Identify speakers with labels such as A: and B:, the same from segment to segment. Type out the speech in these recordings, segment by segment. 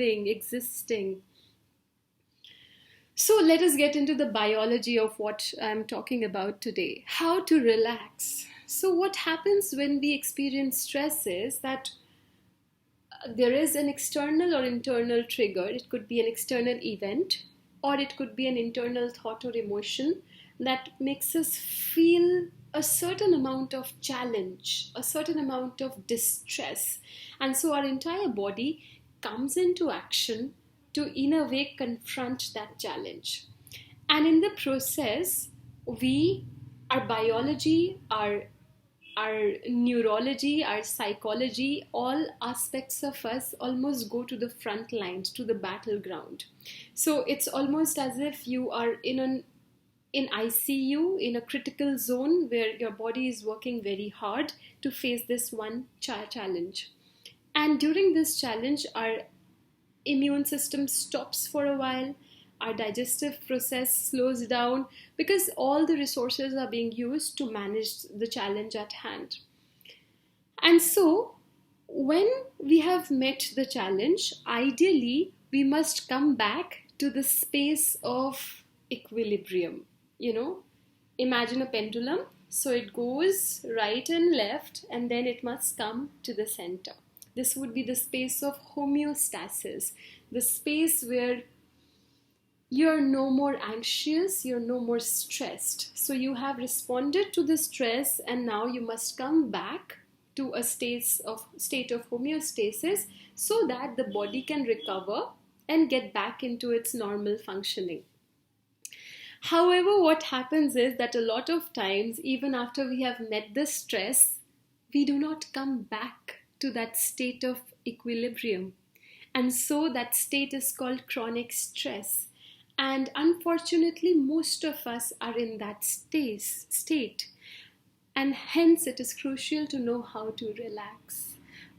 A: existing. So let us get into the biology of what I'm talking about today. How to relax. So what happens when we experience stress is that there is an external or internal trigger. It could be an external event, or it could be an internal thought or emotion that makes us feel a certain amount of challenge, a certain amount of distress. And so our entire body comes into action to, in a way, confront that challenge. And in the process, our biology, our neurology, our psychology, all aspects of us almost go to the front lines, to the battleground. So it's almost as if you are in ICU, in a critical zone where your body is working very hard to face this one challenge. And during this challenge, our immune system stops for a while, our digestive process slows down because all the resources are being used to manage the challenge at hand. And so, when we have met the challenge, ideally we must come back to the space of equilibrium. Imagine a pendulum. So it goes right and left, and then it must come to the center. This would be the space of homeostasis, the space where you're no more anxious, you're no more stressed. So you have responded to the stress, and now you must come back to a state of homeostasis so that the body can recover and get back into its normal functioning. However, what happens is that a lot of times, even after we have met the stress, we do not come back to that state of equilibrium. And so that state is called chronic stress. And unfortunately, most of us are in that state. And hence, it is crucial to know how to relax.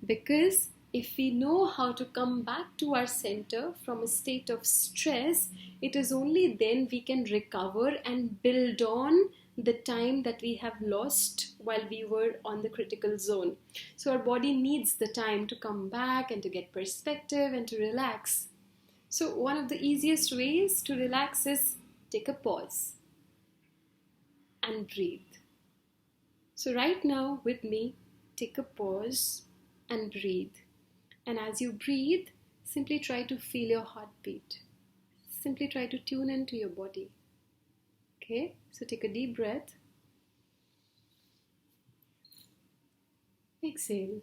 A: Because if we know how to come back to our center from a state of stress, it is only then we can recover and build on the time that we have lost while we were on the critical zone. So our body needs the time to come back and to get perspective and to relax. So one of the easiest ways to relax is take a pause and breathe. So right now with me, take a pause and breathe. And as you breathe, simply try to feel your heartbeat. Simply try to tune into your body. Okay, so take a deep breath. Exhale.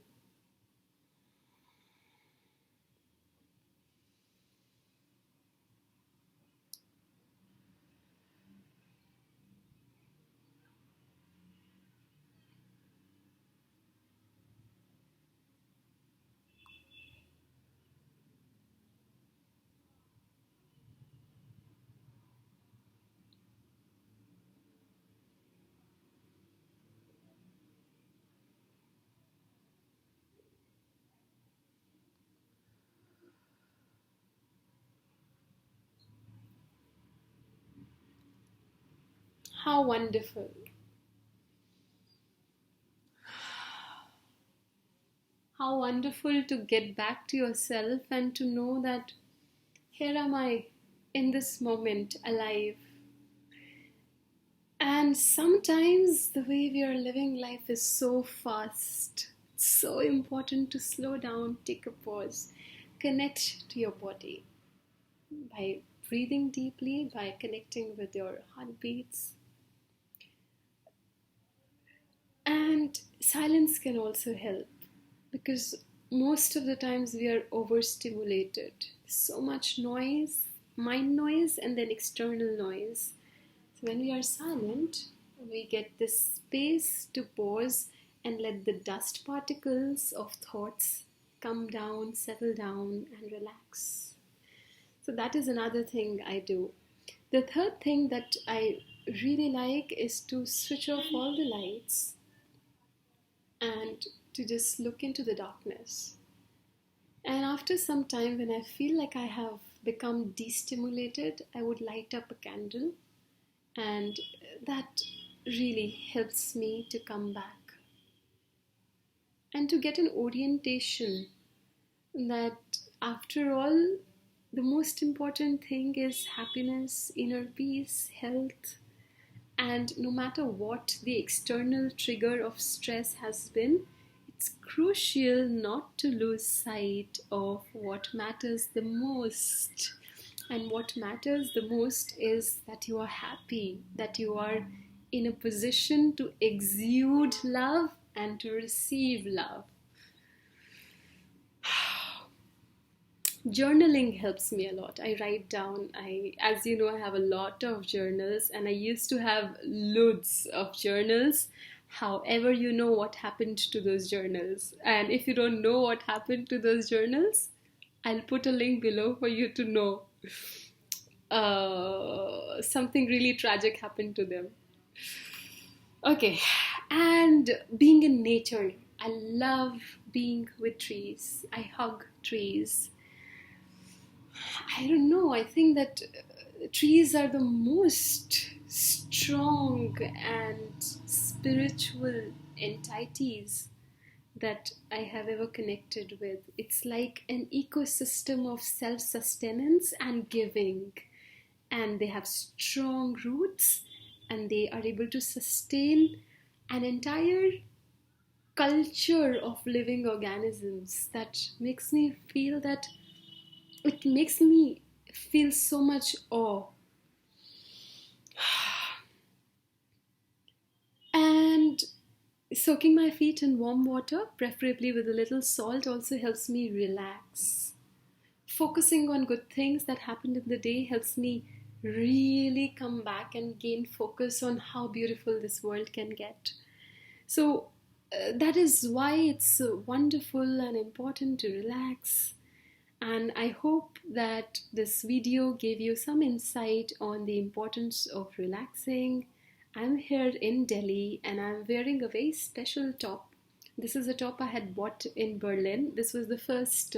A: How wonderful. How wonderful to get back to yourself and to know that here am I in this moment alive. And sometimes the way we are living life is so fast. It's so important to slow down, take a pause, connect to your body by breathing deeply, by connecting with your heartbeats. And silence can also help because most of the times we are overstimulated. So much noise, mind noise, and then external noise. So when we are silent, we get this space to pause and let the dust particles of thoughts come down, settle down, and relax. So that is another thing I do. The third thing that I really like is to switch off all the lights and to just look into the darkness. And after some time, when I feel like I have become destimulated, I would light up a candle, and that really helps me to come back and to get an orientation that after all, the most important thing is happiness, inner peace, health. And no matter what the external trigger of stress has been, it's crucial not to lose sight of what matters the most. And what matters the most is that you are happy, that you are in a position to exude love and to receive love. Journaling helps me a lot. I write down. As you know, I have a lot of journals, and I used to have loads of journals. However, you know what happened to those journals. And if you don't know what happened to those journals, I'll put a link below for you to know. Something really tragic happened to them. Okay, and being in nature. I love being with trees. I hug trees. I don't know, I think that trees are the most strong and spiritual entities that I have ever connected with. It's like an ecosystem of self sustenance and giving, and they have strong roots and they are able to sustain an entire culture of living organisms that makes me feel that it makes me feel so much awe. And soaking my feet in warm water, preferably with a little salt, also helps me relax. Focusing on good things that happened in the day helps me really come back and gain focus on how beautiful this world can get. So that is why it's wonderful and important to relax. And I hope that this video gave you some insight on the importance of relaxing. I'm here in Delhi and I'm wearing a very special top. This is a top I had bought in Berlin. This was the first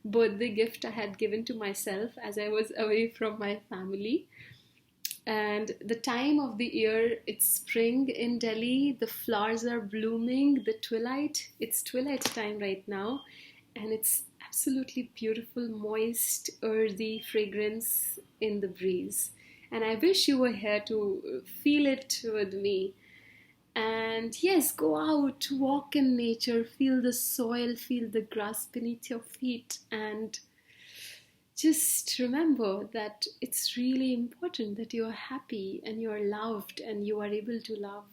A: birthday gift I had given to myself as I was away from my family. And the time of the year, it's spring in Delhi. The flowers are blooming. It's twilight time right now. And it's absolutely beautiful, moist, earthy fragrance in the breeze. And I wish you were here to feel it with me. And yes, go out, walk in nature, feel the soil, feel the grass beneath your feet, and just remember that it's really important that you are happy and you are loved and you are able to love.